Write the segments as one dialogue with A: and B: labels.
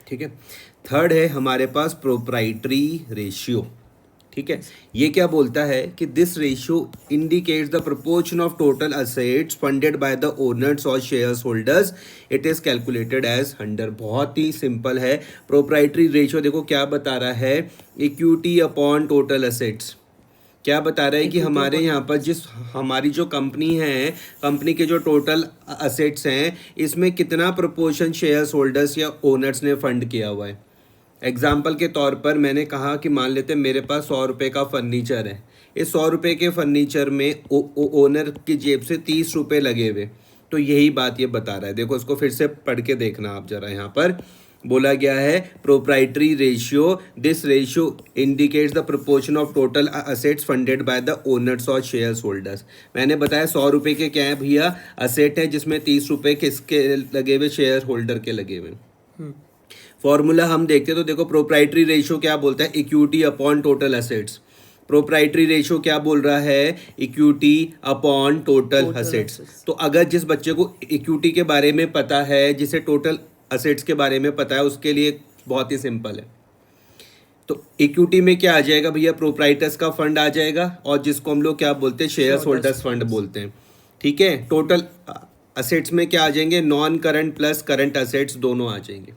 A: ठीक है। थर्ड है हमारे पास प्रोप्राइटरी रेशियो। ठीक है, ये क्या बोलता है कि this ratio indicates the proportion of total assets funded by the owners और shares holders. It is calculated as 100। बहुत ही सिंपल है। प्रोप्राइटरी रेशियो देखो क्या बता रहा है, इक्विटी अपॉन टोटल असेट्स। क्या बता रहा है कि हमारे यहाँ पर जिस हमारी जो कंपनी है, कंपनी के जो टोटल असेट्स हैं, इसमें कितना प्रोपोर्शन शेयर्स होल्डर्स या ओनर्स ने फंड किया हुआ है। एग्जाम्पल के तौर पर मैंने कहा कि मान लेते हैं मेरे पास 100 रुपये का फर्नीचर है। इस 100 रुपये के फर्नीचर में ओनर की जेब से 30 रुपये लगे हुए। तो यही बात ये बता रहा है। देखो इसको फिर से पढ़ के देखना आप जरा। यहाँ पर बोला गया है proprietary ratio, this ratio indicates the proportion of total assets funded by the owners और शेयर्स होल्डर्स। मैंने बताया 100 रुपये के क्या है भैया, असेट है, जिसमें 30 रुपये किसके लगे हुए, शेयर होल्डर के लगे हुए। फॉर्मूला हम देखते तो देखो प्रोप्राइटरी रेशियो क्या बोलता है, equity upon total assets. Proprietary ratio क्या बोल रहा है, इक्विटी अपॉन टोटल असेट्स। तो अगर जिस बच्चे को इक्विटी के बारे में पता है, जिसे टोटल असेट्स के बारे में पता है, उसके लिए बहुत ही सिंपल है। तो इक्विटी में क्या आ जाएगा भैया, प्रोप्राइटर्स का फंड आ जाएगा, और जिसको हम लोग क्या बोलते हैं, शेयर्स होल्डर्स फंड बोलते हैं। ठीक है। टोटल असेट्स में क्या आ जाएंगे, non current plus current assets दोनों आ जाएंगे।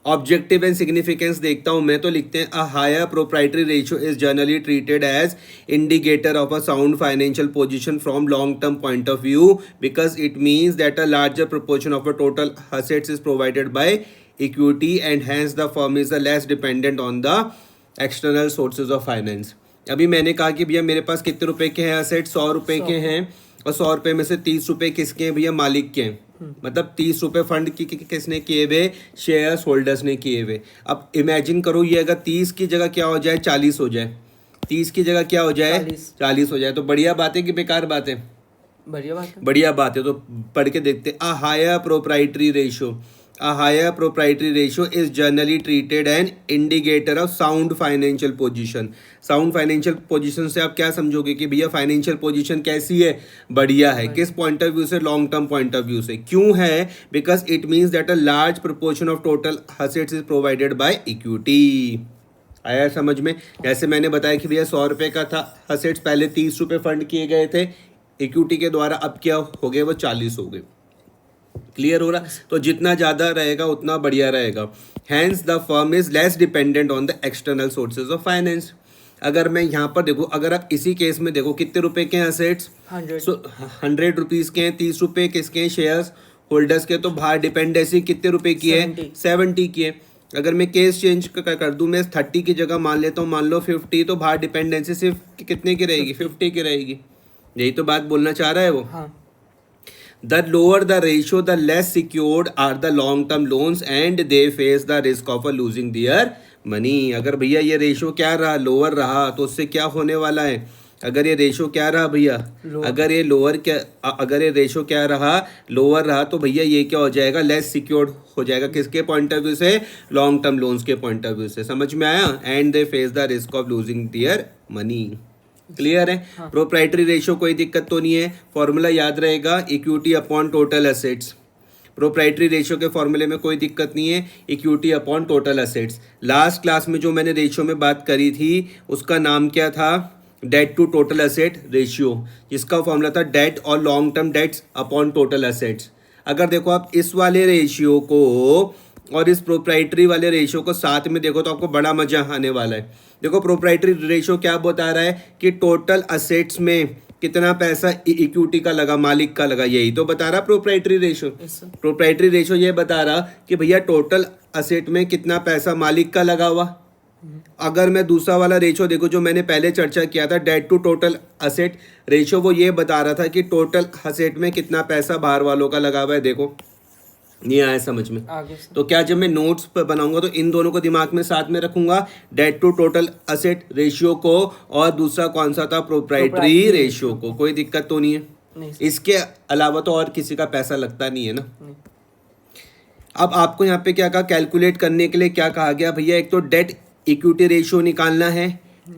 A: ऑब्जेक्टिव एंड सिग्निफिकेंस देखता हूं मैं, तो लिखते हैं a higher proprietary ratio is generally treated as indicator of a sound financial position from long term point of view, because it means that a larger proportion of a total assets is provided by equity and hence the firm is the less dependent on the external sources of finance. अभी मैंने कहा कि भैया मेरे पास कितने रुपए के हैं असेट, 100 रुपए के हैं, और 100 रुपए में से 30 रुपए किसके हैं भैया, मालिक के हैं। मतलब 30 रुपए फंड किसने किए हुए, शेयर्स होल्डर्स ने किए हुए। अब इमेजिन करो ये अगर 30 की जगह क्या हो जाए, 40 हो जाए, 30 की जगह क्या हो जाए, 40 हो जाए, तो बढ़िया बात है कि बेकार बात है,
B: बढ़िया बात है,
A: बढ़िया बात है। तो पढ़ के देखते, a higher proprietary ratio, a higher proprietary ratio is generally treated an indicator of sound financial position। sound financial position से आप क्या समझोगे कि भैया फाइनेंशियल पोजीशन कैसी है, बढ़िया है। किस पॉइंट ऑफ व्यू से, long term point of view से। क्यों है, because it means that a large proportion of total assets is provided by equity. आया समझ में। जैसे मैंने बताया कि भैया 100 रुपये का था असेट्स, पहले 30 रुपये फंड किए गए थे इक्विटी के द्वारा, अब क्या हो गए, वो 40 हो गए। क्लियर हो रहा। तो जितना ज़्यादा रहेगा उतना बढ़िया रहेगा। Hence the firm is less dependent on the external sources of finance. अगर मैं यहाँ पर देखो, अगर आप इसी केस में देखो कितने रुपए के हैं असेट्स, 100 रुपीज़ के हैं, 30 रुपये किसके हैं, शेयर्स होल्डर्स के। तो बाहर डिपेंडेंसी कितने रुपए की है, 70 की है। अगर मैं केस चेंज कर दूं, मैं 30 की जगह मान लेता हूँ, मान लो 50, तो बाहर डिपेंडेंसी सिर्फ कितने की रहेगी, 50 की रहेगी। यही तो बात बोलना चाह रहा है वो।
B: हाँ।
A: The lower the ratio, the less secured are the long term loans and they face the risk of losing their money। अगर भैया ये रेशियो क्या रहा, लोअर रहा, तो उससे क्या होने वाला है, अगर ये रेशियो क्या रहा भैया, अगर ये रेशियो क्या रहा, लोअर रहा, तो भैया ये क्या हो जाएगा, लेस सिक्योर्ड हो जाएगा। किसके पॉइंट ऑफ व्यू से, लॉन्ग टर्म लोन्स के पॉइंट ऑफ व्यू से। समझ में आया। And they face the risk of losing their money. Clear है। हाँ। प्रोप्राइटरी रेशियो कोई दिक्कत तो नहीं है, फॉर्मूला याद रहेगा, equity upon total assets. Proprietary ratio के फॉर्मूले में कोई दिक्कत नहीं है, equity upon total assets. Last class में जो मैंने रेशियो में बात करी थी उसका नाम क्या था, debt to total asset ratio, जिसका फॉर्मूला था डेट और long term debts upon total assets. अगर देखो आप इस वाले रेशियो को और इस प्रोप्राइटरी वाले रेशियो को साथ में देखो तो आपको बड़ा मजा आने वाला है। देखो प्रोप्राइटरी रेशियो क्या बता रहा है कि टोटल असेट्स में कितना पैसा इक्विटी का लगा, मालिक का लगा, यही तो बता रहा प्रोप्राइटरी रेशियो। प्रोप्राइटरी रेशियो ये बता रहा कि भैया टोटल असेट में कितना पैसा मालिक का लगा हुआ। अगर मैं दूसरा वाला रेशियो देखो जो मैंने पहले चर्चा किया था, debt to total asset ratio, वो ये बता रहा था कि टोटल असेट में कितना पैसा बाहर वालों का लगा हुआ है। देखो नहीं आया समझ में। तो क्या जब मैं नोट्स पर बनाऊंगा तो इन दोनों को दिमाग में साथ में रखूंगा, debt to total asset ratio को, और दूसरा कौन सा था, प्रोप्राइटरी रेशियो को। कोई दिक्कत तो नहीं है। नहीं। इसके अलावा तो और किसी का पैसा लगता नहीं है ना। नहीं। अब आपको यहाँ पे क्या कहा, कैलकुलेट करने के लिए क्या कहा गया भैया, एक तो डेट इक्विटी रेशियो निकालना है।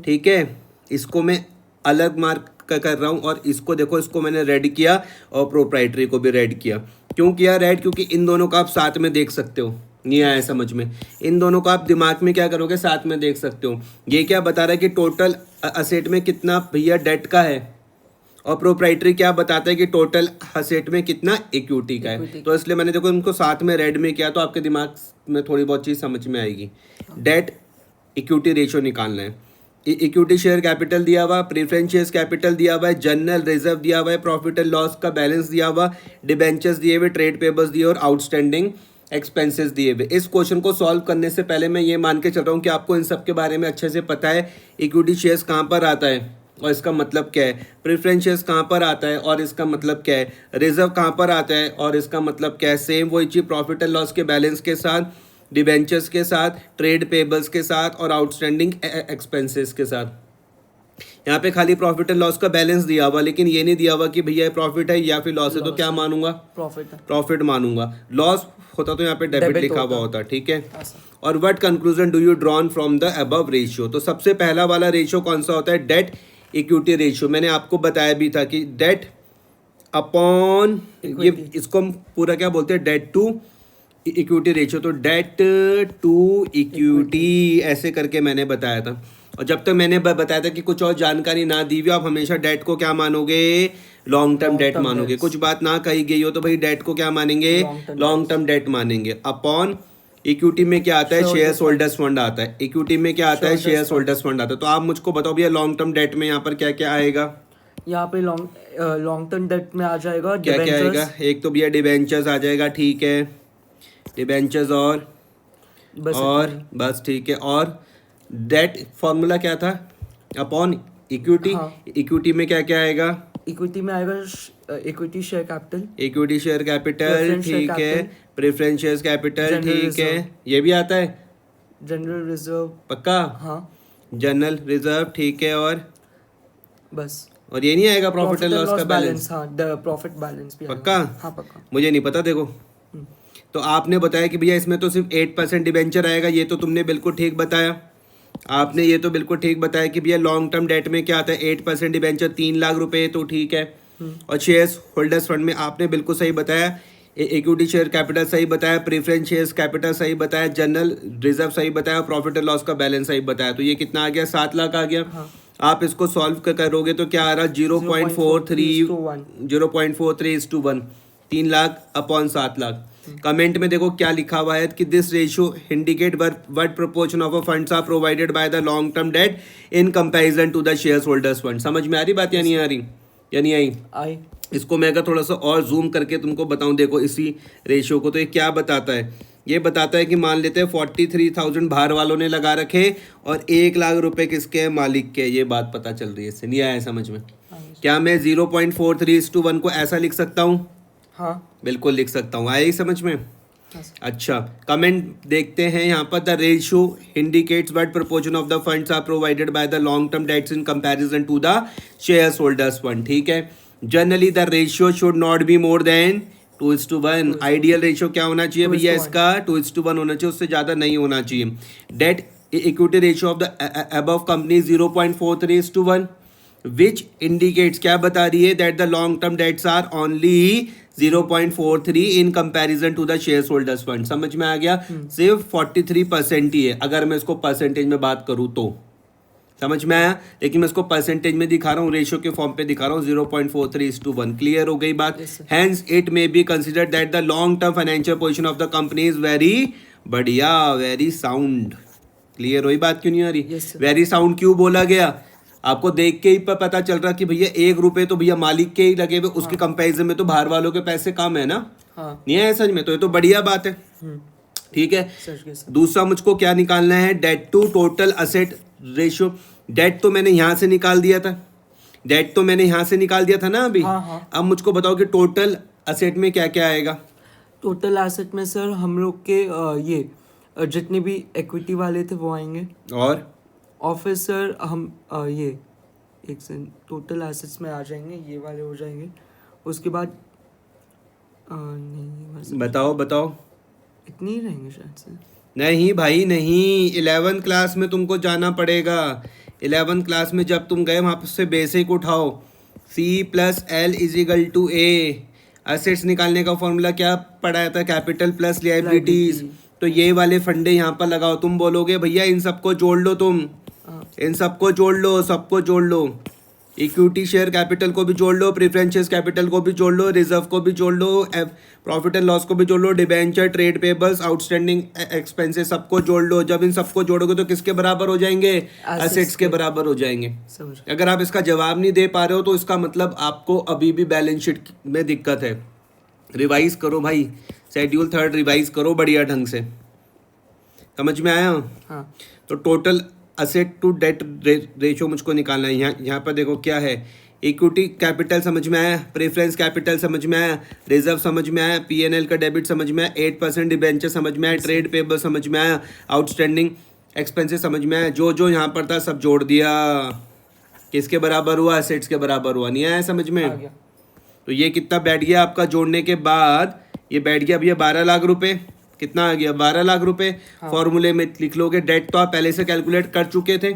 A: ठीक है, इसको मैं अलग मार्क कर रहा हूँ, और इसको देखो, इसको मैंने रेड किया और प्रोप्राइटरी को भी रेड किया। क्यों किया रेड, क्योंकि इन दोनों का आप साथ में देख सकते हो। नहीं आया समझ में। इन दोनों को आप दिमाग में क्या करोगे, साथ में देख सकते हो। ये क्या बता रहा है कि टोटल असेट में कितना भैया डेट का है, और प्रोप्राइटरी क्या बताता है कि टोटल असेट में कितना इक्विटी का है। तो इसलिए मैंने देखो इनको साथ में रेड में किया, तो आपके दिमाग में थोड़ी बहुत चीज़ समझ में आएगी। डेट इक्विटी रेशियो निकालना है। इक्विटी शेयर कैपिटल दिया हुआ, प्रेफरेंस शेयर कैपिटल दिया हुआ है, जनरल रिजर्व दिया हुआ है, प्रॉफिट एंड लॉस का बैलेंस दिया हुआ, डिबेंचर्स दिए हुए, ट्रेड पेपर्स दिए और आउटस्टैंडिंग एक्सपेंसेस दिए हुए। इस क्वेश्चन को सॉल्व करने से पहले मैं ये मान के चल रहा हूँ कि आपको इन सब के बारे में अच्छे से पता है। इक्विटी शेयर्स कहाँ पर आता है और इसका मतलब क्या है, प्रेफरेंस शेयर्स कहाँ पर आता है और इसका मतलब क्या है, रिजर्व कहाँ पर आता है और इसका मतलब क्या है। सेम वही चीज़ प्रॉफिट एंड लॉस के बैलेंस के साथ, डिबेंचर्स के साथ, ट्रेड पेबल्स के साथ और आउटस्टैंडिंग एक्सपेंसेस के साथ। यहाँ पे खाली प्रॉफिट एंड लॉस का बैलेंस दिया हुआ, लेकिन ये नहीं दिया हुआ कि भैया प्रॉफिट है या फिर लॉस है, तो क्या मानूंगा, प्रॉफिट मानूंगा। लॉस होता तो यहाँ पे डेबिट लिखा हुआ होता, ठीक है। और what conclusion do you drawn from the above ratio. तो सबसे पहला वाला रेशियो कौन सा होता है, डेट इक्विटी रेशियो। मैंने आपको बताया भी था कि डेट अपॉन, ये इसको हम पूरा क्या बोलते हैं, डेट टू इक्विटी रेशियो। तो डेट टू इक्विटी ऐसे करके मैंने बताया था। और जब तक मैंने बताया था कि कुछ और जानकारी ना दी हुई, आप हमेशा डेट को क्या मानोगे, लॉन्ग टर्म डेट मानोगे। कुछ बात ना कही गई हो तो भाई डेट को क्या मानेंगे, लॉन्ग टर्म डेट मानेंगे। अपॉन इक्विटी में क्या आता है, शेयर होल्डर्स फंड आता है। इक्विटी में क्या आता है, शेयर होल्डर्स फंड आता है। तो आप मुझको बताओ भैया लॉन्ग टर्म डेट में यहाँ पर क्या क्या आएगा।
B: यहाँ पे लॉन्ग टर्म डेट में आ जाएगा
A: क्या क्या आएगा, एक तो भैया डिबेंचर्स आ जाएगा, ठीक है, डिबेंचर्स और बस ठीक है। और डेट फॉर्मूला क्या था, अपॉन इक्विटी। इक्विटी में क्या क्या आएगा,
B: इक्विटी में आएगा equity share capital,
A: equity share capital, ठीक है, प्रेफरेंस शेयर कैपिटल, ठीक है, ये भी आता है,
B: जनरल रिजर्व,
A: पक्का,
B: हाँ,
A: जनरल रिजर्व, ठीक है, और
B: बस।
A: और ये नहीं आएगा प्रॉफिट एंड लॉस का बैलेंस,
B: हाँ, प्रॉफिट बैलेंस भी
A: पक्का,
B: हाँ पक्का।
A: मुझे नहीं पता देखो। तो आपने बताया कि भैया इसमें तो सिर्फ 8% डिबेंचर आएगा, ये तो तुमने बिल्कुल ठीक बताया। आपने ये तो बिल्कुल ठीक बताया कि भैया लॉन्ग टर्म डेट में क्या आता है, 8% डिबेंचर 3 लाख रुपए, तो ठीक है। और शेयर्स होल्डर्स फंड में आपने बिल्कुल सही बताया, इक्विटी शेयर कैपिटल सही बताया, प्रेफरेंस शेयर्स कैपिटल सही बताया, जनरल रिजर्व सही बताया, प्रॉफिट एंड लॉस का बैलेंस सही बताया। तो ये कितना आ गया, 7 लाख आ गया।
B: हाँ।
A: आप इसको सॉल्व करोगे तो क्या आ रहा, 0.43:1, 3 लाख अपॉन 7 लाख। कमेंट में देखो क्या लिखा हुआ है कि this ratio indicate what proportion of a funds are provided by the long term debt in comparison to the share holders fund. समझ में आ रही बात या नहीं आ रही, या नहीं आई? इसको मैं अगर थोड़ा सा और जूम करके तुमको बताऊं, देखो इसी रेशियो को, तो ये क्या बताता है, ये बताता है कि मान लेते हैं 43,000 बाहर वालों ने लगा रखे और 1 लाख रुपए किसके हैं, मालिक के। ये बात पता चल रही है, इससे नहीं आया समझ में? क्या मैं 0.43:1 को ऐसा लिख सकता हूँ?
B: हाँ,
A: बिल्कुल लिख सकता हूँ। आया ही समझ में? अच्छा, कमेंट देखते हैं यहाँ पर। The ratio indicates what proportion of the funds are provided by the long term debts in comparison to the share holders fund, ठीक है। Generally the ratio should not be more than 2:1। Ideal ratio क्या होना चाहिए भैया इसका, 2:1 होना चाहिए, उससे ज्यादा नहीं होना चाहिए। Debt equity ratio of the above company 0.43:1, which indicates, क्या बता रही है, that the long term debts are only 0.43 in comparison to the share holders fund. समझ में आ गया? सिर्फ 43% ही है अगर मैं इसको परसेंटेज में बात करूं तो। समझ में आया? लेकिन मैं इसको परसेंटेज में दिखा रहा हूँ, रेशियो के फॉर्म पे दिखा रहा हूँ, 0.43:1। क्लियर हो गई बात? Hence it may be considered that the long term financial position of the company is very बढ़िया, वेरी साउंड। क्लियर हुई बात? क्यों नहीं आ रही? वेरी साउंड क्यों बोला गया? आपको देख के ही पता चल रहा कि भैया 1 रुपए तो भैया मालिक के ही लगे हुए, उसके कंपैरिजन में तो बाहर वालों के पैसे कम है ना। नहीं है समझ में? तो ये तो बढ़िया बात है, ठीक है। दूसरा मुझको क्या निकालना है, debt to total asset ratio. Debt तो मैंने यहाँ से निकाल दिया था, डेट तो मैंने यहाँ से निकाल दिया था ना अभी। अब मुझको बताओ कि टोटल असेट में क्या क्या आएगा।
B: टोटल एसेट में सर हम लोग के ये जितने भी इक्विटी वाले थे वो आएंगे, और फिर सर हम ये एक सेकंड, टोटल एसेट्स में आ जाएंगे, ये वाले हो जाएंगे। उसके बाद नहीं,
A: बताओ
B: इतने ही रहेंगे शायद से।
A: नहीं भाई नहीं, 11th क्लास में तुमको जाना पड़ेगा। 11th क्लास में जब तुम गए वहाँ से बेसिक उठाओ, C+L = A। एसेट्स निकालने का फॉर्मूला क्या पढ़ाया था, कैपिटल प्लस लायबिलिटीज। तो ये वाले फंडे यहाँ पर लगाओ। तुम बोलोगे भैया इन सबको जोड़ लो, तुम इन सबको जोड़ लो, सबको जोड़ लो, इक्विटी शेयर कैपिटल को भी जोड़ लो, प्रेफरेंस शेयर कैपिटल को भी जोड़ लो, रिजर्व को भी जोड़ लो, प्रॉफिट एंड लॉस को भी जोड़ लो, debenture, trade payables, outstanding expenses सबको जोड़ लो। जब इन सबको जोड़ोगे तो किसके बराबर हो जाएंगे? एसेट्स के बराबर हो जाएंगे। अगर आप इसका जवाब नहीं दे पा रहे हो तो इसका मतलब आपको अभी भी बैलेंस शीट में दिक्कत है। रिवाइज करो भाई, शेड्यूल 3 रिवाइज करो बढ़िया ढंग से। समझ में आया?
B: हाँ।
A: तो total asset to debt ratio मुझको निकालना है। यहाँ पर देखो क्या है, इक्विटी कैपिटल समझ में आया, प्रेफरेंस कैपिटल समझ में आया, रिजर्व समझ में आया, P&L का डेबिट समझ में आया, 8% डिबेंचर समझ में आया, ट्रेड पेबल समझ में आया, आउटस्टैंडिंग एक्सपेंसेस समझ में आया। जो जो यहाँ पर था सब जोड़ दिया, किसके बराबर हुआ? असेट्स के बराबर हुआ। नहीं आया समझ में? तो ये कितना बैठ गया आपका जोड़ने के बाद? ये बैठ गया भैया 12 लाख रुपए। कितना आ गया? 12 लाख रुपए। फॉर्मूले में लिख लोगे, डेट तो आप पहले से कैलकुलेट कर चुके थे,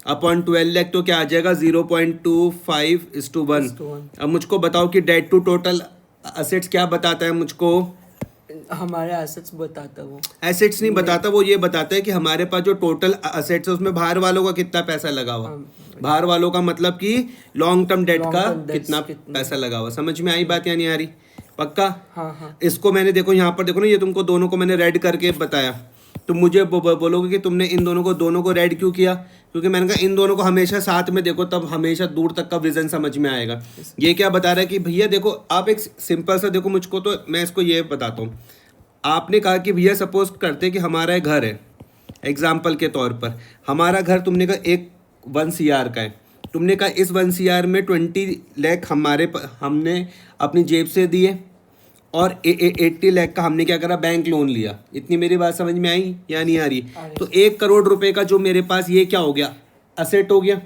A: अपॉन 12 लाख तो क्या आ जाएगा? 0.25:1। अब मुझको बताओ कि डेट टू टोटल असेट्स क्या बताता है मुझको?
B: हमारे एसेट्स बताता है वो।
A: एसेट्स नहीं बताता, वो ये बताता है कि हमारे पास जो टोटल असेट्स है उसमें बाहर वालों का कितना पैसा लगा हुआ। बाहर वालों का मतलब कि लॉन्ग टर्म डेट का कितना पैसा लगा हुआ। समझ में आई बात या नहीं आ रही? पक्का?
B: हाँ।
A: इसको मैंने देखो यहाँ पर देखो ना, ये तुमको दोनों को मैंने रेड करके बताया। तुम मुझे बोलोगे कि तुमने इन दोनों को रेड क्यों किया? क्योंकि मैंने कहा इन दोनों को हमेशा साथ में देखो, तब हमेशा दूर तक का विजन समझ में आएगा। ये क्या बता रहा है कि भैया देखो, आप एक सिंपल सा देखो मुझको, तो मैं इसको ये बताता हूँ। आपने कहा कि भैया सपोज करते कि हमारा एक घर है, एग्जाम्पल के तौर पर हमारा घर तुमने कहा 1 CR का है। तुमने कहा इस 1 CR में 20 लाख हमने अपनी जेब से दिए और 80 लाख का हमने क्या करा? बैंक लोन लिया। इतनी मेरी बात समझ में आई या नहीं आ रही? तो 1 करोड़ रुपए का जो मेरे पास, ये क्या हो गया? असेट हो गया।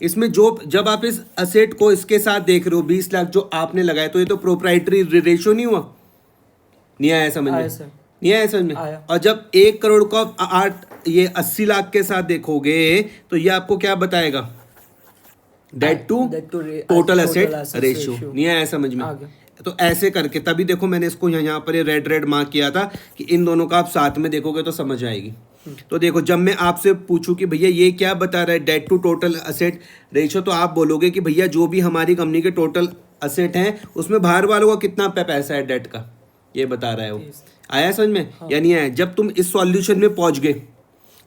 A: इसमें जो जब आप इस असेट को इसके साथ देख रहे हो, 20 लाख जो आपने लगाया, तो ये तो प्रोप्राइटरी रेशियो नहीं हुआ? नहीं आया समझ में? नहीं आया समझ में? और जब 1 करोड़ को आप 80 लाख के साथ देखोगे तो ये आपको क्या बताएगा? Debt to total asset ratio. नहीं आया समझ में? तो ऐसे करके तभी देखो मैंने इसको यहाँ पर रेड मार्क किया था कि इन दोनों का आप साथ में देखोगे तो समझ आएगी। तो देखो, जब मैं आपसे पूछूं कि भैया ये क्या बता रहा है debt to total asset ratio, तो आप बोलोगे कि भैया जो भी हमारी कंपनी के टोटल असेट हैं उसमें बाहर वालों का कितना पैसा है डेट का, ये बता रहा है वो। आया समझ में? या नहीं आया? जब तुम इस सॉल्यूशन में पहुंच गए,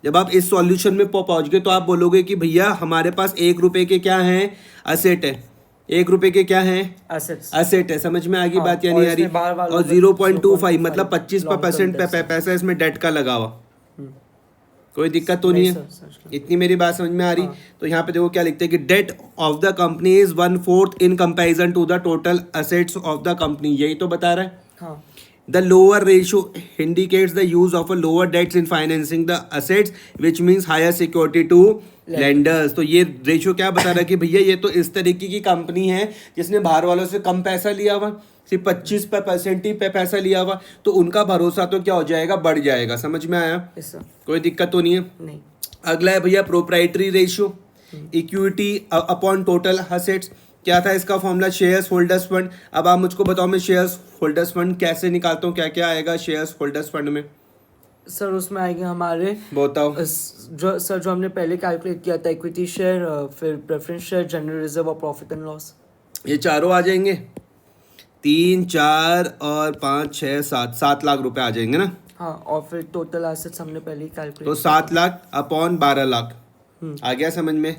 A: जब आप इस सॉल्यूशन में पहुंच गए तो आप बोलोगे कि भैया हमारे पास 1 रुपए के क्या हैं? असेट है। 1 रुपए के क्या है? असेट है। समझ में आ गई बात या नहीं आ रही? और 0.25 मतलब 25% पैसा इसमें डेट का लगा हुआ। कोई दिक्कत तो नहीं है? इतनी मेरी बात समझ में आ रही? तो यहाँ पे देखो क्या लिखते हैं कि debt of the company is 1/4 in comparison to the total assets of the company. यही तो बता रहा है। The lower ratio indicates the use of a lower debts in financing the assets, which means higher security to lenders। तो ये ratio क्या बता रहा है कि भैया ये तो इस तरीके की कंपनी है जिसने बाहर वालों से कम पैसा लिया हुआ, सिर्फ 25% ही पैसा लिया हुआ, तो उनका भरोसा तो क्या हो जाएगा? बढ़ जाएगा। समझ में आया? कोई दिक्कत तो नहीं है? नहीं। अगला है भैया proprietary ratio, equity upon total assets. क्या था इसका फॉर्मूला? Shares holders fund. अब आप मुझको बताओ मैं शेयर्स होल्डर्स फंड कैसे निकालता हूँ? क्या क्या आएगा शेयर्स होल्डर्स फंड में?
B: सर उसमें आएंगे हमारे,
A: बताओ
B: जो हमने पहले कैलकुलेट किया था, इक्विटी शेयर, फिर प्रेफरेंस शेयर, जनरल रिजर्व और प्रॉफिट एंड लॉस।
A: ये चारों आ जाएंगे। 3, 4 और 5, 6, 7 लाख रुपए आ जाएंगे ना?
B: हाँ। और फिर टोटल एसेट्स हमने पहले ही कैलकुलेट,
A: तो 7 लाख अपॉन 12 लाख आ गया समझ में?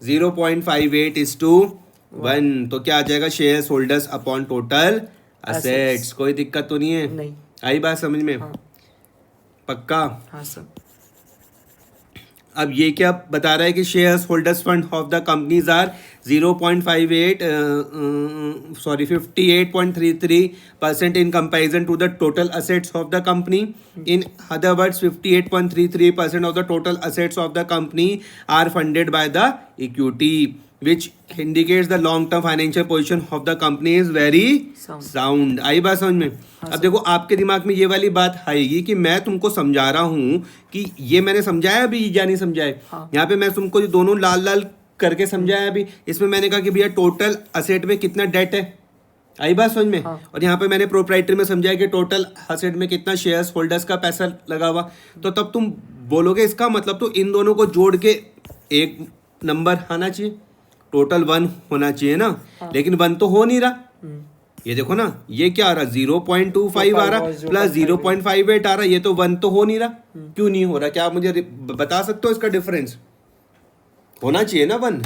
A: 0.58:1। तो क्या आ जाएगा? Shares holders upon total assets. कोई दिक्कत तो नहीं है?
B: नहीं।
A: आई बात समझ में? पक्का? हाँ सर। अब ये क्या बता रहा है कि shares holders fund of the companies are 58.33% in comparison to the total assets of the company. In other words 58.33% of the total assets of the company are funded by the equity, which indicates the long term financial position of the company is very sound। आई बात समझ में? अब देखो आपके दिमाग में ये वाली बात आएगी कि मैं तुमको समझा रहा हूँ कि ये मैंने समझाया अभी या नहीं समझाया? यहाँ पे मैं तुमको ये दोनों लाल लाल करके समझाया अभी। इसमें मैंने कहा कि भैया टोटल असेट में कितना डेट है? आई बात समझ में?
B: हाँ।
A: और यहाँ पे मैंने प्रोप्राइटरी में समझाया कि टोटल असेट में कितना शेयर्स होल्डर्स का पैसा लगा हुआ, तो तब तुम बोलोगे इसका मतलब तो इन दोनों को जोड़ के एक नंबर आना चाहिए, टोटल 1 होना चाहिए ना। लेकिन 1 तो हो नहीं रहा। ये देखो ना, ये क्या आ रहा, 0.25 आ रहा प्लस 0.58 आ रहा, ये तो 1 तो हो नहीं रहा। क्यों नहीं हो रहा? क्या आप मुझे बता सकते हो इसका डिफरेंस? होना चाहिए ना 1।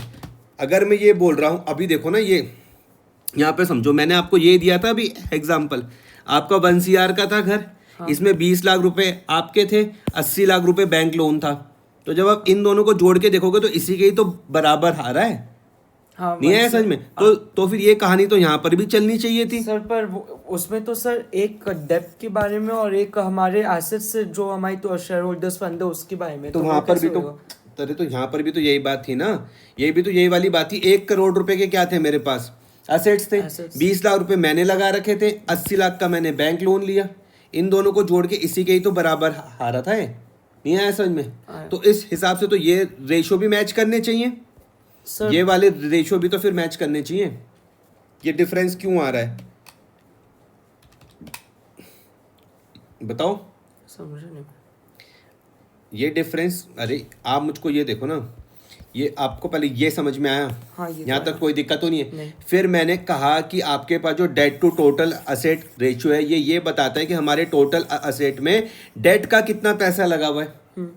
A: अगर मैं ये बोल रहा हूँ, अभी देखो ना, ये यहाँ पे समझो, मैंने आपको ये दिया था अभी एग्जाम्पल, आपका 1 CR का था घर, इसमें 20 लाख रुपए आपके थे, 80 लाख रुपए बैंक लोन था। तो जब आप इन दोनों को जोड़ के देखोगे तो इसी के ही तो बराबर आ रहा है।
B: हाँ,
A: नहीं है समझ में? तो फिर ये कहानी तो यहाँ पर भी चलनी चाहिए थी
B: सर। पर उसमें तो सर एक डेप्थ के बारे में और एक हमारे एसेट्स से जो हमारी तो शेयर होल्डर्स फंड है उसके बारे में।
A: तो वहां पर भी तो अरे तो यहाँ पर भी तो यही बात थी ना, ये भी तो यही वाली बात थी। 1 करोड़ रुपए के क्या थे मेरे पास, एसेट्स थे। 20 लाख रुपए मैंने लगा रखे थे, 80 लाख का मैंने बैंक लोन लिया। इन दोनों को जोड़ के इसी के ही तो बराबर आ रहा था। नहीं आया समझ में? तो इस हिसाब से तो ये रेशो भी मैच करने चाहिए
B: सर।
A: ये वाले रेशो भी तो फिर मैच करने चाहिए। ये डिफरेंस क्यों आ रहा है बताओ?
B: समझ नहीं
A: ये डिफरेंस, अरे आप मुझको ये देखो ना, ये आपको पहले ये समझ में आया?
B: हाँ, ये
A: यहाँ
B: तो
A: तक कोई दिक्कत तो नहीं है?
B: नहीं।
A: फिर मैंने कहा कि आपके पास जो debt to total asset ratio है, ये बताता है कि हमारे टोटल असेट में डेट का कितना पैसा लगा हुआ है,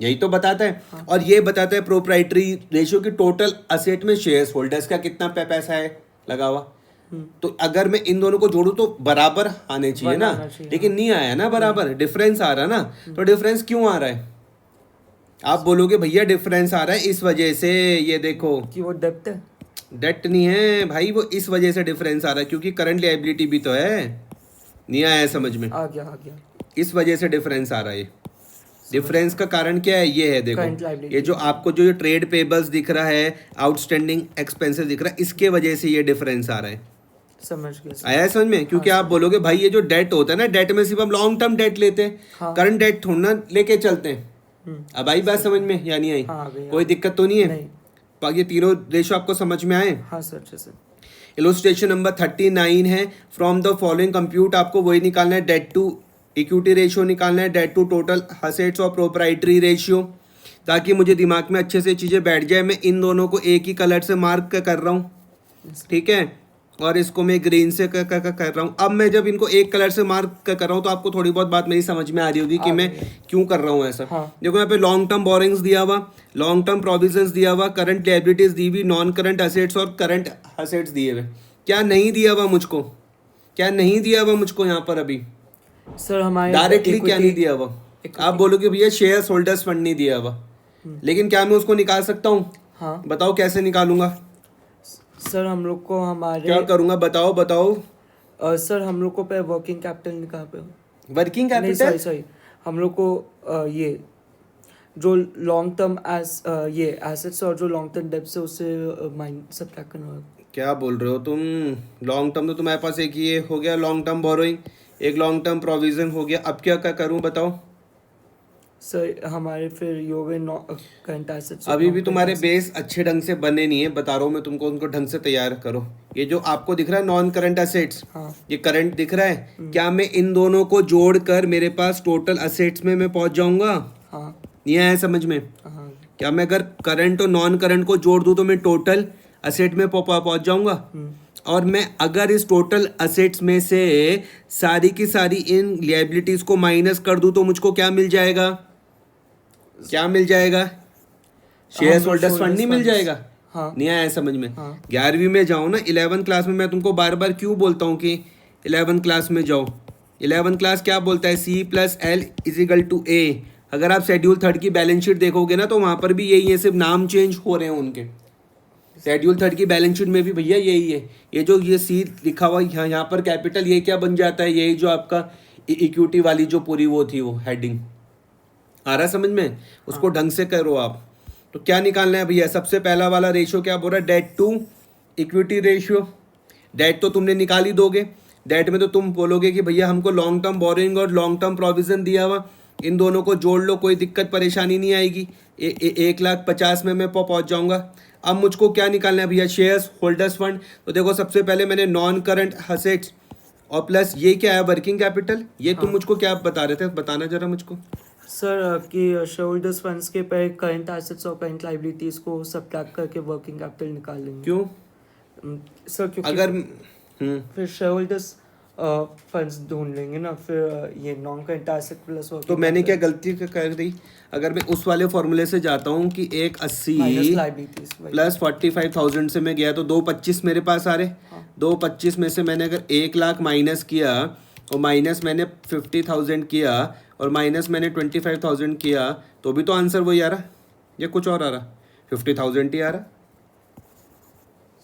A: यही तो बताता है।
B: हाँ।
A: और ये बताता है प्रोप्राइटरी रेशियो की टोटल असेट में शेयर्स होल्डर्स का कितना पैसा है लगा हुआ। तो अगर मैं इन दोनों को जोड़ूं तो बराबर आने चाहिए ना, लेकिन नहीं आया ना बराबर, डिफरेंस आ रहा ना। तो डिफरेंस क्यों आ रहा है? आप बोलोगे भैया डिफरेंस आ रहा है इस वजह से, ये देखो
B: कि वो डेप्थ है।
A: डेट नहीं है भाई, वो इस वजह से डिफरेंस आ रहा है क्योंकि करंट लायबिलिटी भी तो है। नहीं आया समझ में?
B: आ गया।
A: इस वजह से डिफरेंस आ रहा है। डिफरेंस का कारण क्या है? ये है
B: Current
A: देखो,
B: liability।
A: ये जो आपको जो ट्रेड पेबल्स दिख रहा है, आउटस्टैंडिंग एक्सपेंसेस दिख रहा है, इसके वजह से ये डिफरेंस आ रहा है।
B: समझ गया सर।
A: आया है समझ में? क्योंकि आप बोलोगे भाई ये जो डेट होता है ना, डेट में सिर्फ हम लॉन्ग टर्म डेट लेते हैं,
B: हाँ।
A: करंट डेट थोड़ा ना लेके चलते हैं। अब आई बात समझ में या नहीं आई?
B: हाँ, आ गई।
A: कोई दिक्कत तो नहीं है?
B: नहीं।
A: बाकी ये तीनों रेशो आपको समझ में आए?
B: हाँ सर, अच्छे से।
A: इलस्ट्रेशन नंबर 39 है, फ्रॉम द फॉलोइंग कंप्यूट, आपको वही निकालना है, डेट टू इक्विटी रेशियो निकालना है, डेट टू टोटल असेट्स और प्रोप्राइटरी रेशियो, ताकि मुझे दिमाग में अच्छे से चीज़ें बैठ जाए। मैं इन दोनों को एक ही कलर से मार्क कर रहा हूँ, ठीक है, और इसको मैं ग्रीन से कर रहा हूँ। अब मैं जब इनको एक कलर से मार्क कर रहा हूँ तो आपको थोड़ी बहुत बात मेरी समझ में आ रही होगी कि मैं क्यों कर रहा हूँ ऐसा।
B: हाँ।
A: देखो यहाँ पे लॉन्ग टर्म बोरिंग्स दिया हुआ, लॉन्ग टर्म प्रोविजंस दिया हुआ, करंट लायबिलिटीज दी हुई, नॉन करंट असेट्स और करंट असेट्स दिए हुए। क्या नहीं दिया हुआ मुझको? क्या नहीं दिया हुआ मुझको यहाँ पर अभी?
B: सर हमारे
A: डायरेक्टली क्या नहीं दिया हुआ? आप बोलोगे भैया शेयर होल्डर्स फंड नहीं दिया हुआ, लेकिन क्या मैं उसको निकाल सकता हूँ?
B: हाँ
A: बताओ कैसे निकालूंगा?
B: सर, हम लोग को हमारे
A: क्या करूंगा बताओ।
B: सर हम लोग को पे वर्किंग कैपिटल निकाल पे
A: वर्किंग
B: नहीं,
A: कैपिटल?
B: सॉरी हम लोग को ये जो लॉन्ग टर्म ये एसेट्स और जो लॉन्ग टर्म डेब्ट है उससे सब्ट्रैक्ट करना होगा।
A: क्या बोल रहे हो तुम? लॉन्ग टर्म तो तुम्हारे पास एक ये हो गया लॉन्ग टर्म बोरोइंग, एक लॉन्ग टर्म प्रोविजन हो गया। अब क्या करूं बताओ?
B: सर हमारे फिर ये हो गए करंट एसेट्स।
A: अभी भी तुम्हारे बेस अच्छे ढंग से बने नहीं है, बता रहा हूँ मैं तुमको, उनको ढंग से तैयार करो। ये जो आपको दिख रहा है नॉन करंट असेट्स,
B: हाँ।
A: ये करंट दिख रहा है, क्या मैं इन दोनों को जोड़कर मेरे पास टोटल असेट्स में मैं पहुंच जाऊंगा?
B: हाँ।
A: नहीं आया समझ में?
B: हाँ।
A: क्या मैं अगर करंट और नॉन करंट को जोड़ दूं तो मैं टोटल असेट में पहुंच जाऊंगा? और मैं अगर इस टोटल असेट्स में से सारी की सारी इन लायबिलिटीज को माइनस कर दूं तो मुझको क्या मिल जाएगा? क्या मिल जाएगा? शेयर होल्डर्स फंड नहीं मिल जाएगा?
B: हाँ।
A: नहीं आया समझ में?
B: हाँ।
A: 11वीं में जाओ ना, 11th क्लास में मैं तुमको बार बार क्यों बोलता हूँ कि 11th क्लास में जाओ। 11th क्लास क्या बोलता है? C+L = A। अगर आप शेड्यूल 3 की बैलेंस शीट देखोगे ना तो वहाँ पर भी यही है, सिर्फ नाम चेंज हो रहे हैं उनके। शेड्यूल 3 की बैलेंस शीट में भी भैया यही है। ये जो ये सी लिखा हुआ यहाँ पर कैपिटल, ये क्या बन जाता है? यही जो आपका इक्विटी वाली जो पूरी वो थी, वो हेडिंग आ रहा समझ में? उसको ढंग से करो आप। तो क्या निकालना है भैया? सबसे पहला वाला रेशियो क्या बोल रहा है? Debt to equity ratio. Debt तो तुमने निकाल ही दोगे। डेट में तो तुम बोलोगे कि भैया हमको लॉन्ग टर्म बोरिंग और लॉन्ग टर्म प्रोविजन दिया हुआ, इन दोनों को जोड़ लो, कोई दिक्कत परेशानी नहीं आएगी। 1,50,000 में मैं पहुंच जाऊंगा। अब मुझको क्या निकालना है भैया? Shares holders fund. तो देखो सबसे पहले मैंने नॉन करंट असेट्स और प्लस ये क्या है वर्किंग कैपिटल, ये तुम मुझको क्या बता रहे थे, बताना जरा मुझको।
B: सर कि शेयर होल्डर्स फंड्स के पे करंट एसेट्स और करंट लाइबिलिटीज को सब्ट्रैक्ट करके वर्किंग कैपिटल निकाल लेंगे।
A: क्यों?
B: सर क्योंकि
A: अगर
B: फिर शेयर होल्डर्स फंड्स ढूंढ लेंगे ना, फिर ये नॉन करंट एसेट प्लस
A: तो मैंने क्या गलती कर दी? अगर मैं उस वाले फॉर्मूले से जाता हूँ कि 180
B: लाइबिलिटीज
A: प्लस 45,000 से मैं गया तो 225 मेरे पास आ रहे। 225 में से मैंने अगर 1 लाख माइनस किया और माइनस मैंने 50,000 किया और माइनस मैंने 25,000 किया, तो भी तो आंसर वही आ रहा या कुछ और आ रहा? 50,000 ही आ रहा।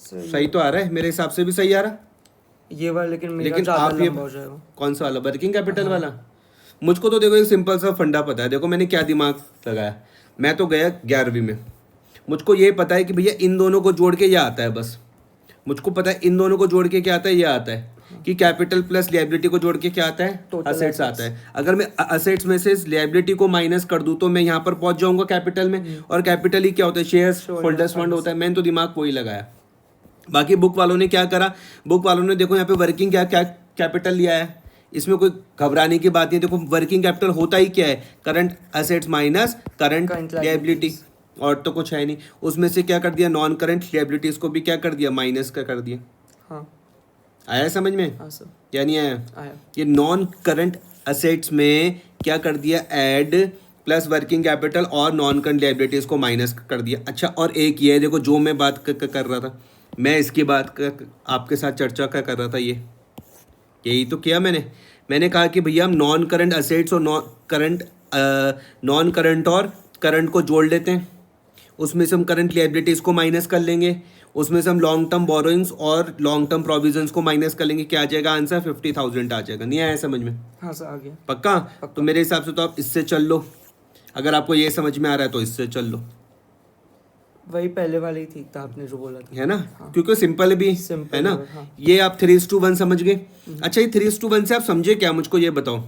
A: सही तो आ रहा है, मेरे हिसाब से भी सही आ रहा
B: ये वाला, लेकिन मेरा
A: लेकिन
B: ज़्यादा
A: आप ये
B: लंबा हो जाएगा।
A: कौन सा वाला वर्किंग कैपिटल वाला? मुझको तो देखो एक सिंपल सा फंडा पता है, देखो मैंने क्या दिमाग लगाया। मैं तो गया 11वीं में, मुझको ये पता है कि भैया इन दोनों को जोड़ के ये आता है, बस मुझको पता है इन दोनों को जोड़ के क्या आता है, ये आता है कि कैपिटल प्लस लायबिलिटी को जोड़ के क्या आता है,
B: Total
A: असेट्स आता है। अगर मैं असेट्स में से लायबिलिटी को माइनस कर दूं तो मैं यहाँ पर पहुंच जाऊंगा कैपिटल में, और कैपिटल ही क्या होता है, शेयर्स होल्डर्स फंड होता है। मैंने तो दिमाग वही लगाया। बाकी बुक वालों ने क्या करा, बुक वालों ने देखो यहाँ पे वर्किंग क्या कैपिटल लिया है, इसमें कोई घबराने की बात नहीं है। देखो वर्किंग कैपिटल होता ही क्या है, current assets minus current liability, और तो कुछ है नहीं। उसमें से क्या कर दिया, नॉन करंट लायबिलिटीज को भी क्या कर दिया, माइनस का कर दिया।
B: हाँ
A: आया समझ में?
B: हाँ सर
A: या नहीं आया?
B: आया।
A: ये नॉन करंट असेट्स में क्या कर दिया, ऐड प्लस वर्किंग कैपिटल और नॉन करंट लायबिलिटीज को माइनस कर दिया। अच्छा, और एक ये है, देखो जो मैं बात कर रहा था, मैं इसकी बात आपके साथ चर्चा कर रहा था, यही तो किया मैंने कहा कि भैया हम नॉन करंट असेट्स और नॉन करंट और करंट को जोड़ लेते हैं, उसमें से हम करंट लायबिलिटीज़ को माइनस कर लेंगे, उसमें से हम लॉन्ग टर्म बोरोइंग्स और लॉन्ग टर्म प्रोविजंस को माइनस कर लेंगे। क्या आ जाएगा आंसर, 50,000 आ जाएगा। नहीं आया समझ में?
B: हाँ सर आ गया।
A: पक्का? तो मेरे हिसाब से तो आप इससे चल लो, अगर आपको ये समझ में आ रहा है तो इससे चल लो,
B: वही पहले वाला ही ठीक था आपने जो बोला था,
A: है ना? क्योंकि सिंपल भी
B: Simple
A: है ना।
B: है, हाँ।
A: ये आप 3:1 समझ गए। अच्छा, ये 3:1 से आप समझे क्या, मुझको ये बताओ।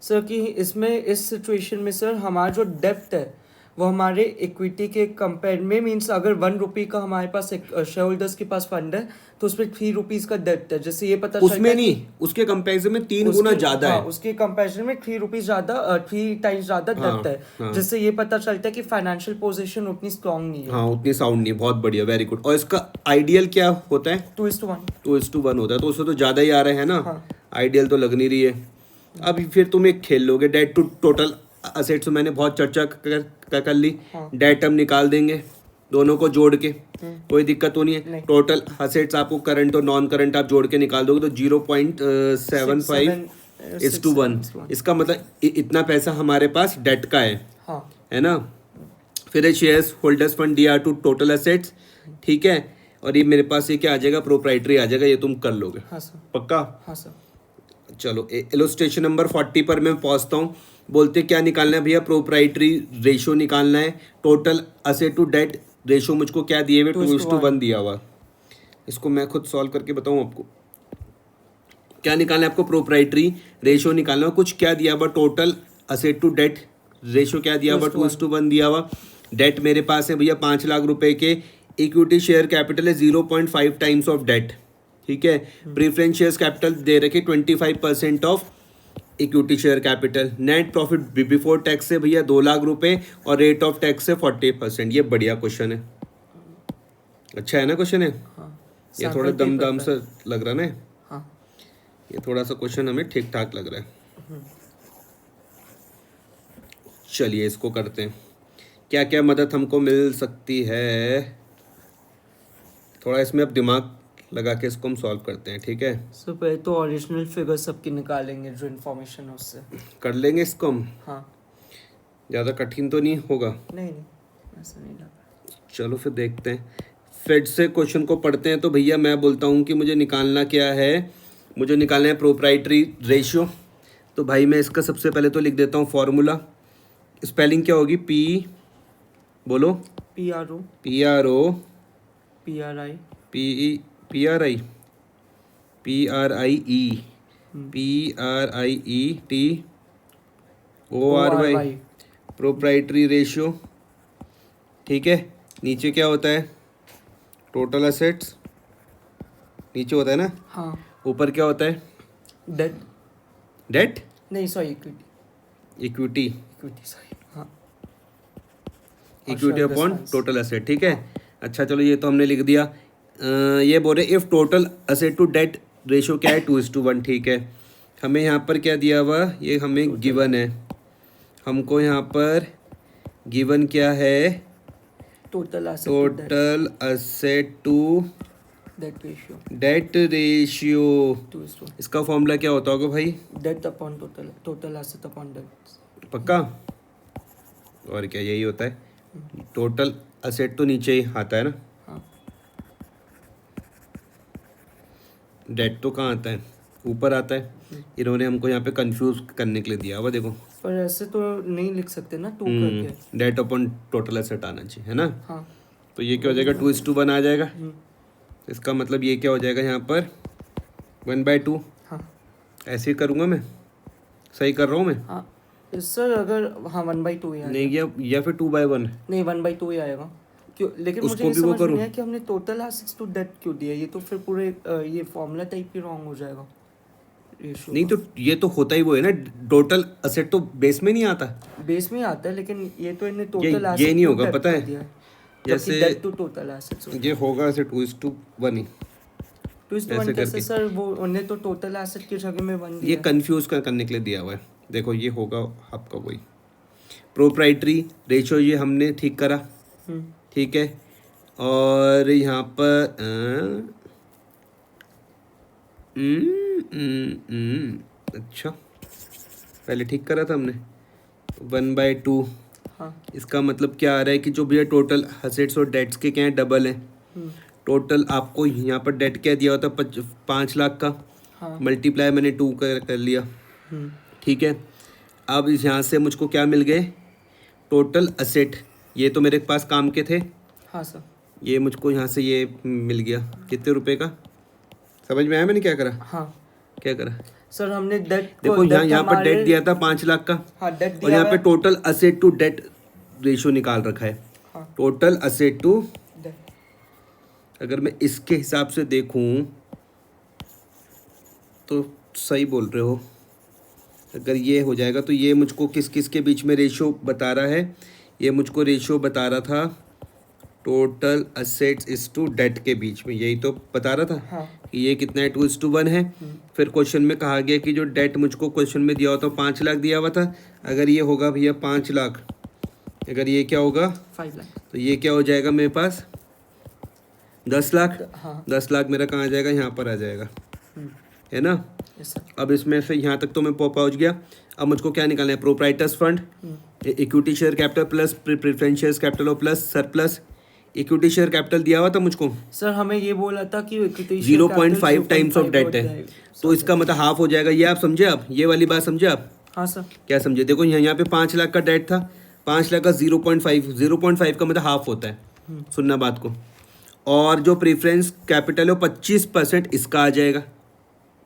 B: सर कि इसमें इस सिचुएशन में सर हमारा जो डेप्ट है वो हमारे इक्विटी के कंपेयर में, मीन्स अगर 1 रुपये का हमारे पास शेयर होल्डर्स के पास फंड है तो उसमें 3 रुपीज का डेप्ट है, जैसे ये पता
A: उसमें नहीं, उसके कंपैरिजन में 3 गुना ज्यादा है।
B: उसके कंपैरिजन में 3 रुपीज ज्यादा, 3 टाइम्स ज्यादा डेप्ट है, जिससे ये पता चलता है कि फाइनेंशियल पोजीशन उतनी स्ट्रांग नहीं है।
A: हाँ, उतनी साउंड नहीं है। बहुत बढ़िया, वेरी गुड। और इसका आइडियल क्या होता है,
B: 2:1
A: 2:1 होता है, तो उससे तो ज्यादा ही आ रहा है ना। आइडियल तो लग नहीं रही है। अब फिर तुम एक खेल लोगे, डेट टू टोटल असेट्स, मैंने बहुत चर्चा कर ली। डेट हम निकाल देंगे दोनों को जोड़ के, कोई दिक्कत तो नहीं है। टोटल असेट्स आपको करंट और नॉन करंट आप जोड़ के निकाल दोगे तो 0.75:1। इसका मतलब इतना पैसा हमारे पास डेट का है ना। फिर shares holders fund D R to total assets, ठीक है। और ये मेरे पास ये क्या आ जाएगा, प्रोप्राइटरी आ जाएगा। ये तुम कर लोगे?
B: हाँ सर।
A: पक्का?
B: हाँ सर।
A: चलो इलस्ट्रेशन नंबर 40 पर मैं पहुंचता हूँ। बोलते क्या निकालना है भैया, प्रोप्राइटरी रेशो निकालना है। Total asset to debt ratio मुझको क्या दिए हुए, 2:1 दिया हुआ। इसको मैं खुद सॉल्व करके बताऊँ आपको। क्या निकालना है आपको, प्रोप्राइटरी रेशो निकालना है। कुछ क्या दिया हुआ, total asset to debt ratio क्या दिया हुआ, 2:1 दिया हुआ। डेट मेरे पास है भैया 5 लाख रुपए के। इक्विटी शेयर कैपिटल है 0.5 टाइम्स ऑफ डेट, ठीक है। प्रीफरेंस शेयर्स कैपिटल दे रखे 25% of equity share capital. Net profit before tax से भैया 2 लाख रुपए और रेट ऑफ टैक्स से 40%। ये बढ़िया क्वेश्चन है, अच्छा है ना क्वेश्चन है। ये थोड़ा दम सा लग रहा है ना। ये थोड़ा सा क्वेश्चन हमें ठीक ठाक लग रहा है। चलिए इसको करते हैं। क्या क्या मदद हमको मिल सकती है, थोड़ा इसमें अब दिमाग लगा के इसको हम सॉल्व करते हैं, ठीक है।
B: सर पहले तो ओरिजिनल फिगर सबकी निकालेंगे, जो इन्फॉर्मेशन है उससे
A: कर लेंगे इसको हम।
B: हाँ।
A: ज़्यादा कठिन तो नहीं होगा?
B: नहीं ऐसा नहीं लगा।
A: चलो फिर देखते हैं, फिर से क्वेश्चन को पढ़ते हैं। तो भैया मैं बोलता हूँ कि मुझे निकालना क्या है, मुझे निकालना है प्रोप्राइटरी रेशियो। तो भाई मैं इसका सबसे पहले तो लिख देता हूँ फॉर्मूला। स्पेलिंग क्या होगी, पी बोलो,
B: PRO
A: PRO
B: PRI
A: PRIE PRIETORY proprietary ratio, ठीक है। नीचे क्या होता है, टोटल असेट्स नीचे होता है ना।
B: हाँ।
A: ऊपर क्या होता है,
B: डेट
A: डेट
B: नहीं सॉरी इक्विटी
A: इक्विटी
B: सॉरी हाँ
A: इक्विटी अपॉन टोटल एसेट, ठीक है। अच्छा चलो ये तो हमने लिख दिया। ये बोल रहे if total asset to debt ratio क्या है 2:1, ठीक है। हमें यहाँ पर क्या दिया हुआ, ये हमें गिवन है, हमको यहाँ पर गिवन क्या है,
B: total
A: asset to debt ratio.
B: 2:1
A: इसका फॉर्मूला क्या होता होगा भाई,
B: debt upon total asset upon debt.
A: पक्का, और क्या यही होता है। टोटल एसेट तो नीचे ही आता है ना,
B: हाँ
A: डेट तो कहाँ आता है, ऊपर आता है। इन्होंने हमको यहाँ पे कंफ्यूज करने के लिए दिया हुआ, देखो
B: पर ऐसे तो नहीं लिख सकते ना 2 करके।
A: डेट अपॉन टोटल एसेट आना चाहिए, है ना।
B: हाँ
A: तो ये क्या हो जाएगा 2:1 आ जाएगा। इसका मतलब ये क्या हो जाएगा यहाँ पर 1/2।
B: हाँ
A: ऐसे ही करूँगा मैं, सही कर रहा हूँ मैं।
B: हाँ सर अगर हाँ 1/2 ही आएगा।
A: नहीं या फिर 2/1।
B: नहीं 1/2 ही आएगा क्यों, लेकिन
A: उसको
B: मुझे ये
A: भी वो
B: समझ में
A: करूँ।
B: नहीं आया कि हमने टोटल एसेट्स टू डेट क्यों दिया, ये तो फिर पूरे ये फॉर्मूला टाइप ही रॉन्ग हो जाएगा रेशियो।
A: नहीं तो ये तो होता ही वो है ना, टोटल एसेट तो बेस में नहीं आता,
B: बेस में आता है, लेकिन ये तो इन्हें
A: ये
B: टोटल
A: ये नहीं होगा पता है।
B: जैसे
A: जैसे
B: डेट टू टोटल एसेट्स
A: ये होगा ऐसे 2:1 ही।
B: 2:1
A: ऐसे
B: कैसे
A: करके।
B: सर, वो उन्हें तो टोटल एसेट की जगह में 1
A: ये
B: दिया है।
A: कंफ्यूज करने के लिए दिया हुआ है। देखो ये होगा आपका वही प्रोप्राइटरी रेशियो, ये हमने ठीक करा, ठीक है। और यहाँ पर अच्छा पहले ठीक करा था हमने 1/2।
B: हाँ
A: इसका मतलब क्या आ रहा है कि जो भैया टोटल एसेट्स और डेट्स के क्या हैं, डबल हैं। टोटल आपको यहाँ पर डेट क्या दिया होता 5 लाख का,
B: हाँ
A: मल्टीप्लाई मैंने 2 कर लिया, ठीक है। अब इस यहाँ से मुझको क्या मिल गए, टोटल एसेट, ये तो मेरे पास काम के थे,
B: हाँ सर
A: ये मुझको यहाँ से ये मिल गया कितने रुपए का, समझ में आया मैंने क्या करा,
B: हाँ
A: क्या करा।
B: सर हमने डेट
A: देखो यहाँ पर डेट दिया था 5 लाख का,
B: हाँ डेट
A: और
B: दिया
A: यहाँ पे
B: हुआ है।
A: Total asset to debt ratio निकाल रखा है।
B: हाँ
A: टोटल एसेट टू,
B: डेट
A: अगर मैं इसके हिसाब से देखूं तो सही बोल रहे हो। अगर ये हो जाएगा तो ये मुझको किस किस के बीच में रेशियो बता रहा है, ये मुझको रेशियो बता रहा था total assets is to debt के बीच में, यही तो बता रहा था।
B: हाँ
A: कि ये कितना है 2:1 है। फिर क्वेश्चन में कहा गया कि जो डेट मुझको क्वेश्चन में दिया हुआ था 5 लाख दिया हुआ था, अगर ये होगा भैया 5 लाख, अगर ये क्या होगा
B: 5 लाख,
A: तो ये क्या हो जाएगा मेरे पास 10 लाख।
B: हाँ
A: 10 लाख मेरा कहाँ आ जाएगा, यहाँ पर आ जाएगा, है ना।
B: Yes sir.
A: अब इसमें से यहाँ तक तो मैं पहुँच गया। अब मुझको क्या निकालना है, proprietors fund, equity share capital plus preference share capital और plus surplus. Equity share capital दिया हुआ था मुझको,
B: सर हमें ये बोला था कि
A: 0.5 टाइम्स ऑफ डेट है, तो इसका मतलब हाफ हो जाएगा। ये आप समझे, आप ये वाली बात समझे आप,
B: हाँ सर
A: क्या समझे। देखो यहाँ पे 5 लाख का डेट था, 5 लाख का 0.5 का मतलब हाफ होता है, सुनना बात को। और जो प्रेफरेंस कैपिटल है 25% इसका आ जाएगा,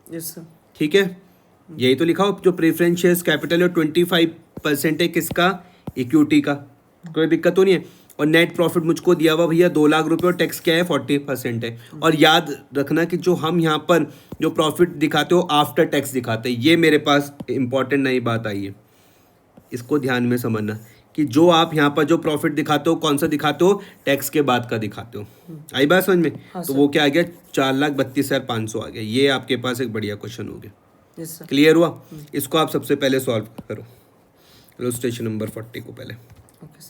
B: यस सर।
A: ठीक है। यही तो लिखा हो, जो प्रेफरेंस शेयर्स कैपिटल है 25% है किसका, इक्विटी का, कोई दिक्कत तो नहीं है। और नेट प्रॉफिट मुझको दिया हुआ भैया 2 लाख रुपए, और टैक्स क्या है 40% है। और याद रखना कि जो हम यहाँ पर जो प्रॉफिट दिखाते हो आफ्टर टैक्स दिखाते हैं, ये मेरे पास इंपॉर्टेंट नई बात आई है, इसको ध्यान में समझना कि जो आप यहाँ पर जो प्रॉफिट दिखाते हो कौन सा दिखाते हो, टैक्स के बाद का दिखाते हो। आई बात समझ में।
B: हाँ
A: तो वो क्या आ गया 4,32,500 आ गया। ये आपके पास एक बढ़िया क्वेश्चन हो गया,
B: यस सर।
A: क्लियर हुआ। इसको आप सबसे पहले सॉल्व करो, इलस्ट्रेशन नंबर 40 को पहले।